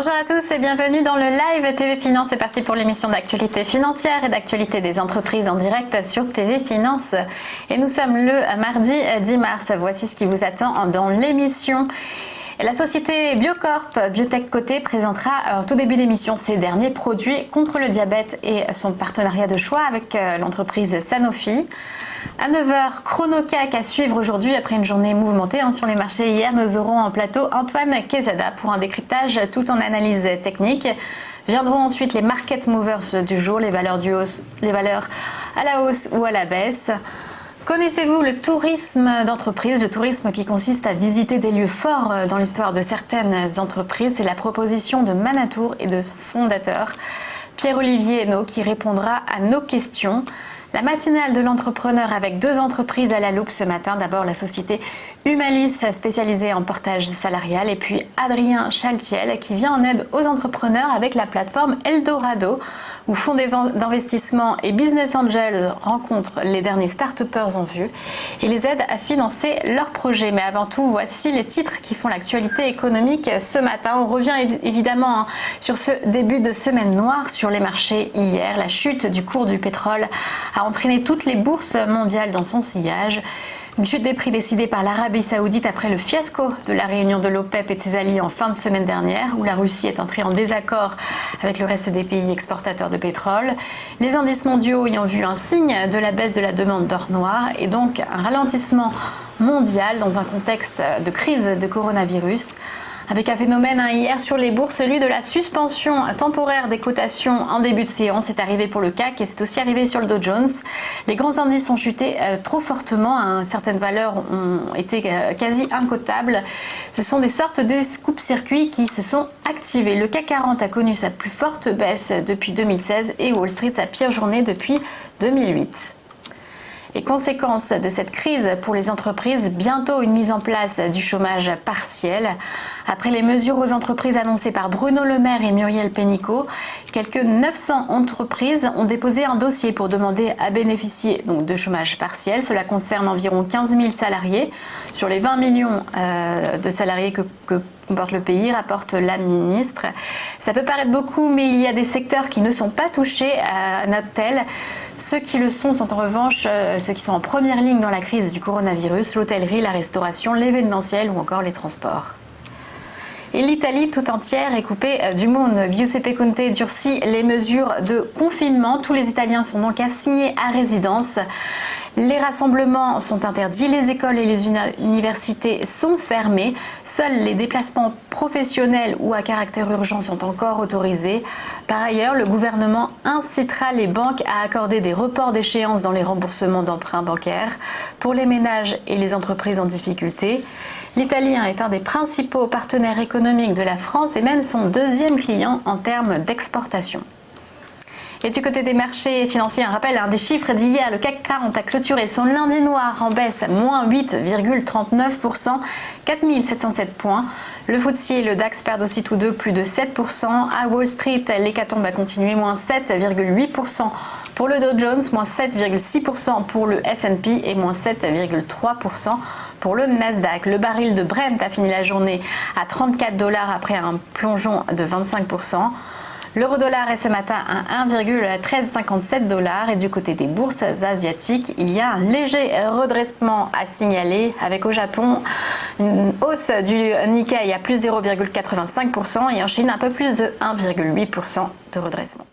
Bonjour à tous et bienvenue dans le live TV Finance. C'est parti pour l'émission d'actualité financière et d'actualité des entreprises en direct sur TV Finance. Et nous sommes le mardi 10 mars. Voici ce qui vous attend dans l'émission. La société Biocorp Biotech Côté présentera en tout début d'émission ses derniers produits contre le diabète et son partenariat de choix avec l'entreprise Sanofi. À 9h, Chronocac à suivre aujourd'hui après une journée mouvementée sur les marchés. Hier, nous aurons en plateau Antoine Quezada pour un décryptage tout en analyse technique. Viendront ensuite les market movers du jour, les valeurs à la hausse ou à la baisse. Connaissez-vous le tourisme d'entreprise, le tourisme qui consiste à visiter des lieux forts dans l'histoire de certaines entreprises? C'est la proposition de Manatour et de son fondateur, Pierre-Olivier Hainaut, qui répondra à nos questions. La matinale de l'entrepreneur avec deux entreprises à la loupe ce matin. D'abord la société Humalis spécialisée en portage salarial et puis Adrien Chaltiel qui vient en aide aux entrepreneurs avec la plateforme Eldorado où fonds d'investissement et business angels rencontrent les derniers start-upers en vue et les aident à financer leurs projets. Mais avant tout, voici les titres qui font l'actualité économique ce matin. On revient évidemment sur ce début de semaine noire sur les marchés hier. La chute du cours du pétrole a entraîné toutes les bourses mondiales dans son sillage. Une chute des prix décidée par l'Arabie Saoudite après le fiasco de la réunion de l'OPEP et de ses alliés en fin de semaine dernière, où la Russie est entrée en désaccord avec le reste des pays exportateurs de pétrole. Les indices mondiaux ayant vu un signe de la baisse de la demande d'or noir et donc un ralentissement mondial dans un contexte de crise de coronavirus. Avec un phénomène hier sur les bourses, celui de la suspension temporaire des cotations en début de séance. C'est arrivé pour le CAC et c'est aussi arrivé sur le Dow Jones. Les grands indices ont chuté trop fortement. Certaines valeurs ont été quasi incotables. Ce sont des sortes de coupe-circuits qui se sont activés. Le CAC 40 a connu sa plus forte baisse depuis 2016 et Wall Street sa pire journée depuis 2008. Et conséquence de cette crise pour les entreprises, bientôt une mise en place du chômage partiel. Après les mesures aux entreprises annoncées par Bruno Le Maire et Muriel Pénicaud, quelques 900 entreprises ont déposé un dossier pour demander à bénéficier de chômage partiel. Cela concerne environ 15 000 salariés sur les 20 millions de salariés que comporte le pays, rapporte la ministre. Ça peut paraître beaucoup, mais il y a des secteurs qui ne sont pas touchés, note-t-elle. Ceux qui le sont en revanche ceux qui sont en première ligne dans la crise du coronavirus, l'hôtellerie, la restauration, l'événementiel ou encore les transports. Et l'Italie tout entière est coupée du monde. Giuseppe Conte durcit les mesures de confinement. Tous les Italiens sont donc assignés à résidence. Les rassemblements sont interdits, les écoles et les universités sont fermées. Seuls les déplacements professionnels ou à caractère urgent sont encore autorisés. Par ailleurs, le gouvernement incitera les banques à accorder des reports d'échéance dans les remboursements d'emprunts bancaires pour les ménages et les entreprises en difficulté. L'Italie est un des principaux partenaires économiques de la France et même son deuxième client en termes d'exportation. Et du côté des marchés financiers, un rappel des chiffres d'hier, le CAC 40 a clôturé son lundi noir en baisse, moins 8,39%, 4707 points. Le FTSE et le DAX perdent aussi tous deux plus de 7%. À Wall Street, l'hécatombe a continué, moins 7,8% pour le Dow Jones, moins 7,6% pour le S&P et moins 7,3% pour le Nasdaq. Le baril de Brent a fini la journée à $34 après un plongeon de 25%. L'euro-dollar est ce matin à 1,1357 et du côté des bourses asiatiques, il y a un léger redressement à signaler avec au Japon une hausse du Nikkei à plus 0,85% et en Chine un peu plus de 1,8% de redressement.